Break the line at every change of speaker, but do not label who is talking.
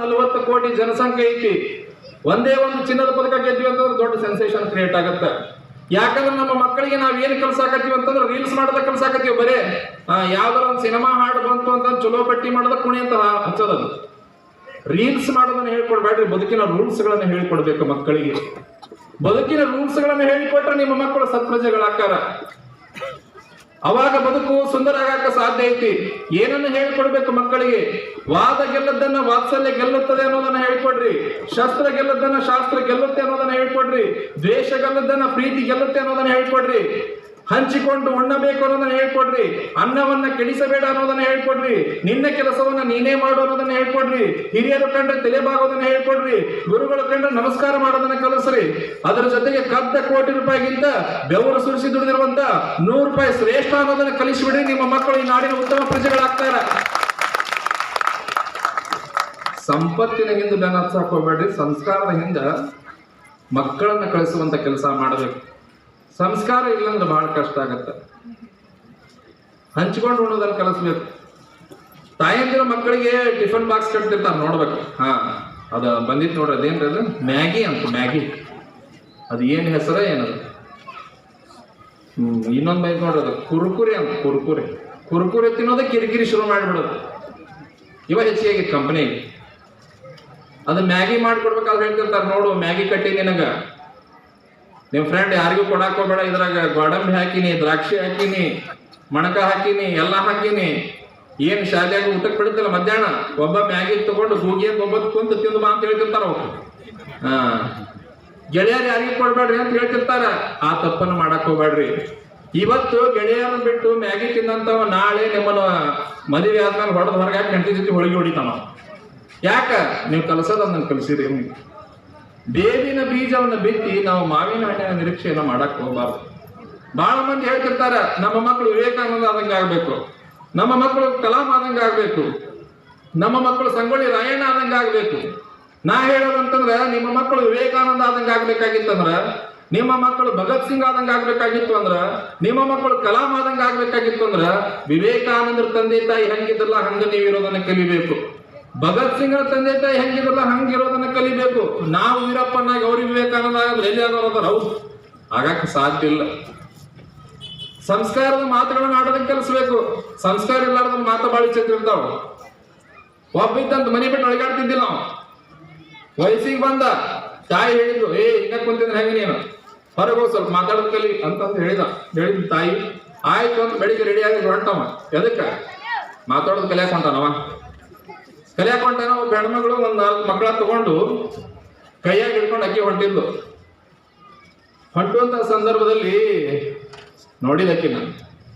40 ಕೋಟಿ ಜನಸಂಖ್ಯೆ ಐತಿ. ಒಂದೇ ಒಂದು ಚಿನ್ನದ ಪದಕ ಗೆದ್ವಿ ಅಂತಂದ್ರೆ ದೊಡ್ಡ ಸೆನ್ಸೇಷನ್ ಕ್ರಿಯೇಟ್ ಆಗತ್ತೆ. ಯಾಕಂದ್ರೆ ನಮ್ಮ ಮಕ್ಕಳಿಗೆ ನಾವ್ ಏನ್ ಕಲ್ಸಾಕತ್ತೀವಿ ಅಂತಂದ್ರೆ ರೀಲ್ಸ್ ಮಾಡೋದ ಕಲ್ಸಾಕತ್ತೀವಿ. ಬರೇ ಯಾವ್ದಾರ ಒಂದು ಸಿನಿಮಾ ಹಾಡು ಬಂತು ಅಂತ ಚಲೋ ಪಟ್ಟಿ ಮಾಡೋದ ಕುಣಿ ಅಂತ ಹಚ್ಚೋದದು. ರೀಲ್ಸ್ ಮಾಡೋದನ್ನ ಹೇಳ್ಕೊಡ್ಬೇಡ್ರಿ, ಬದುಕಿನ ರೂಲ್ಸ್ ಗಳನ್ನ ಹೇಳಿಕೊಡ್ಬೇಕು ಮಕ್ಕಳಿಗೆ. ಬದುಕಿನ ರೂಲ್ಸ್ ಗಳನ್ನ ಹೇಳಿಕೊಟ್ರೆ ನಿಮ್ಮ ಮಕ್ಕಳು ಸತ್ಪ್ರಜೆಗಳಾಕಾರ. ಅವಾಗ ಬದುಕು ಸುಂದರ ಆಗಕ್ಕೆ ಸಾಧ್ಯ ಐತಿ. ಏನನ್ನು ಹೇಳಿಕೊಡ್ಬೇಕು ಮಕ್ಕಳಿಗೆ? ವಾದ ಗೆಲ್ಲದನ್ನ ವಾತ್ಸಲ್ಯ ಗೆಲ್ಲುತ್ತದೆ ಅನ್ನೋದನ್ನ ಹೇಳ್ಕೊಡ್ರಿ. ಶಸ್ತ್ರ ಗೆಲ್ಲದನ್ನ ಶಾಸ್ತ್ರ ಗೆಲ್ಲುತ್ತೆ ಅನ್ನೋದನ್ನ ಹೇಳ್ಕೊಡ್ರಿ. ದ್ವೇಷ ಗೆಲ್ಲದನ್ನ ಪ್ರೀತಿ ಗೆಲ್ಲುತ್ತೆ ಅನ್ನೋದನ್ನ ಹೇಳ್ಕೊಡ್ರಿ. ಹಂಚಿಕೊಂಡು ಉಣ್ಣಬೇಕು ಅನ್ನೋದನ್ನ ಹೇಳ್ಕೊಡ್ರಿ. ಅನ್ನವನ್ನ ಕೆಡಿಸಬೇಡ ಅನ್ನೋದನ್ನ ಹೇಳ್ಕೊಡ್ರಿ. ನಿನ್ನ ಕೆಲಸವನ್ನ ನೀನೇ ಮಾಡು ಅನ್ನೋದನ್ನ ಹೇಳ್ಕೊಡ್ರಿ. ಹಿರಿಯರು ಕಂಡ್ರೆ ತಲೆಬಾಗೋದನ್ನ ಹೇಳ್ಕೊಡ್ರಿ. ಗುರುಗಳು ಕಂಡ್ರೆ ನಮಸ್ಕಾರ ಮಾಡೋದನ್ನ ಕಲಿಸ್ರಿ. ಅದರ ಜೊತೆಗೆ ಕದ್ದ ಕೋಟಿ ರೂಪಾಯಿಗಿಂತ ಬೆವರು ಸುರಿಸಿ ದುಡಿದಿರುವಂತ 100 ರೂಪಾಯಿ ಶ್ರೇಷ್ಠ ಅನ್ನೋದನ್ನ ಕಲಿಸಿಬಿಡ್ರಿ. ನಿಮ್ಮ ಮಕ್ಕಳು ಈ ನಾಡಿನ ಉತ್ತಮ ಪ್ರಜೆಗಳಾಗ್ತಾರೆ. ಸಂಪತ್ತಿನ ಹಿಂದೆ ಬೆನ್ನ ಹಚ್ಚಕ್ ಹೋಗ್ಬೇಡ್ರಿ. ಸಂಸ್ಕಾರದ ಹಿಂದೆ ಮಕ್ಕಳನ್ನ ಕಳಿಸುವಂತ ಕೆಲಸ ಮಾಡಬೇಕು. ಸಂಸ್ಕಾರ ಇಲ್ಲಂದ್ರೆ ಬಹಳ ಕಷ್ಟ ಆಗತ್ತೆ. ಹಂಚ್ಕೊಂಡು ಉಣ್ಣೋದನ್ನ ಕಲಿಸ್ಬೇಕು. ತಾಯಂದಿರ ಮಕ್ಕಳಿಗೆ ಟಿಫನ್ ಬಾಕ್ಸ್ ಕಟ್ತಿರ್ತಾರೆ ನೋಡ್ಬೇಕು. ಅದ ಬಂದಿತ್ತು ನೋಡ್ರಿ. ಅದೇನ್ರಿ ಅದು? ಮ್ಯಾಗಿ ಅಂತ. ಮ್ಯಾಗಿ ಅದು ಏನ್ ಹೆಸರ ಏನದು? ಇನ್ನೊಂದು ಬೈಕ್ ನೋಡ್ರಿ, ಅದು ಕುರುಕುರಿ ಅಂತ. ಕುರುಕುರಿ ತಿನ್ನೋದ ಕಿರಿಕಿರಿ ಶುರು ಮಾಡಿಬಿಡೋದು. ಇವ ಹೆಚ್ಚಿಗೆ ಕಂಪನಿಗೆ ಅದು ಮ್ಯಾಗಿ ಮಾಡ್ಕೊಡ್ಬೇಕಾದ್ರೆ ಹೇಳ್ತಿರ್ತಾರೆ, ನೋಡು ಮ್ಯಾಗಿ ಕಟ್ಟಿ ನಿನಗ ನಿಮ್ ಫ್ರೆಂಡ್ ಯಾರಿಗೂ ಕೊಡಾಕ್ ಹೋಗ್ಬೇಡ, ಇದ್ರಾಗ ಗೋಡಂಬಿ ಹಾಕಿನಿ, ದ್ರಾಕ್ಷಿ ಹಾಕಿನಿ, ಮಣಕ ಹಾಕಿನಿ, ಎಲ್ಲ ಹಾಕಿನಿ. ಏನ್ ಶಾಲೆಯಾಗ ಊಟಕ್ಕೆ ಬಿಡುತ್ತಿಲ್ಲ ಮಧ್ಯಾಹ್ನ ಒಬ್ಬ ಮ್ಯಾಗಿ ತಗೊಂಡು ಗೂಗಿ ಅಂತ ಒಬ್ಬ ಕುಂತು ತಿಂದು ಬಾ ಅಂತ ಹೇಳ್ತಿರ್ತಾರ ಅವ್ರು. ಗೆಳೆಯರು ಯಾರಿಗೂ ಕೊಡ್ಬೇಡ್ರಿ ಅಂತ ಹೇಳ್ತಿರ್ತಾರ. ಆ ತಪ್ಪನ್ನು ಮಾಡಕ್ ಹೋಗ್ಬೇಡ್ರಿ. ಇವತ್ತು ಗೆಳೆಯರನ್ನ ಬಿಟ್ಟು ಮ್ಯಾಗಿ ತಿನ್ನಂತವ ನಾಳೆ ನಿಮ್ಮನ್ನ ಮದುವೆ ಆದ್ಮೇಲೆ ಹೊಡೆದ್ ಹೊರಗೆ ಹಾಕಿ ಗಂಟೆ ಜೊತೆ ಹೋಳಿಗೆ ಹೊಡಿತಾನ. ಯಾಕ? ನೀವು ಕಲಸೋದನ್ನ ಕಲಿಸಿರಿ. ಬೇವಿನ ಬೀಜವನ್ನು ಬಿತ್ತಿ ನಾವು ಮಾವಿನ ಹಣ್ಣಿನ ನಿರೀಕ್ಷೆಯನ್ನ ಮಾಡಕ್ ಹೋಗ್ಬಾರ್ದು. ಬಹಳ ಮಂದಿ ಹೇಳ್ತಿರ್ತಾರ, ನಮ್ಮ ಮಕ್ಕಳು ವಿವೇಕಾನಂದ ಆದಂಗ ಆಗ್ಬೇಕು, ನಮ್ಮ ಮಕ್ಕಳು ಕಲಾಂ ಆದಂಗ ಆಗ್ಬೇಕು, ನಮ್ಮ ಮಕ್ಕಳು ಸಂಗೊಳ್ಳಿ ರಾಯಣ್ಣ ಆದಂಗ ಆಗ್ಬೇಕು. ನಾ ಹೇಳೋದಂತಂದ್ರ, ನಿಮ್ಮ ಮಕ್ಕಳು ವಿವೇಕಾನಂದ ಆದಂಗ ಆಗ್ಬೇಕಾಗಿತ್ತಂದ್ರ, ನಿಮ್ಮ ಮಕ್ಕಳು ಭಗತ್ ಸಿಂಗ್ ಆದಂಗ ಆಗ್ಬೇಕಾಗಿತ್ತು ಅಂದ್ರ, ನಿಮ್ಮ ಮಕ್ಕಳು ಕಲಾಂ ಆದಂಗ ಆಗ್ಬೇಕಾಗಿತ್ತು ಅಂದ್ರ, ವಿವೇಕಾನಂದರ ತಂದೆ ತಾಯಿ ಹೆಂಗಿದ್ರಲ್ಲ ಹಂಗ ನೀವಿರೋದನ್ನ ಕಲಿಬೇಕು. ಭಗತ್ ಸಿಂಗ್ರ ತಂದೆ ತಾಯಿ ಹೆಂಗಿದ್ರಲ್ಲ ಹಂಗಿರೋದನ್ನ ಕಲಿಬೇಕು. ನಾವು ವೀರಪ್ಪನಾಗಿ ಅವ್ರಿಗೆ ವಿವೇಕಾನಂದ ಆಗೋದ್ರೆ ಎಲ್ಲಿ ಆಗೋದ್ರ? ಹೌದು, ಆಗಕ್ಕೆ ಸಾಧ್ಯ ಇಲ್ಲ. ಸಂಸ್ಕಾರದ ಮಾತುಗಳನ್ನ ಆಡೋದಕ್ಕೆ ಕಲಿಸ್ಬೇಕು. ಸಂಸ್ಕಾರ ಇಲ್ಲಾರ್ದ ಮಾತು ಬಾಳಿ ಚಿತ್ತಿರ್ತಾವ. ಒಬ್ಬಿದ್ದಂತ ಮನೆ ಬಿಟ್ಟು ಅಳಗಾಡ್ತಿದ್ದಿಲ್ಲ ನಾವು. ವಯಸ್ಸಿಗೆ ಬಂದ ತಾಯಿ ಹೇಳಿದ್ರು, ಹಿಂಗ ಕುಂತಿದ್ರೆ ಹೆಂಗ ನೀನು ಹೊರಗೋ ಸ್ವಲ್ಪ ಮಾತಾಡೋದ್ ಕಲಿ ಅಂತಂದು ಹೇಳಿದ ತಾಯಿ. ಆಯ್ತು ಅಂತ ಬೆಳಿಗ್ಗೆ ರೆಡಿ ಆಗಿ ಹೊರಟವ. ಎದಕ್ಕ? ಮಾತಾಡೋದು ಕಲಿಯಾಕ ಹೊಂಟಾನವ. ಕಲಿಯಾಕ ಹೊಂಟಾನ. ಒಬ್ಬ ಹೆಣ್ಮಗಳು ಒಂದ್ 4 ಮಕ್ಕಳ ತಗೊಂಡು ಕೈಯಾಗಿ ಹಿಡ್ಕೊಂಡು ಅಕ್ಕಿ ಹೊಂಟಿದ್ಲು. ಹೊಂಟುವಂತ ಸಂದರ್ಭದಲ್ಲಿ ನೋಡಿದಕ್ಕಿ ನಾನು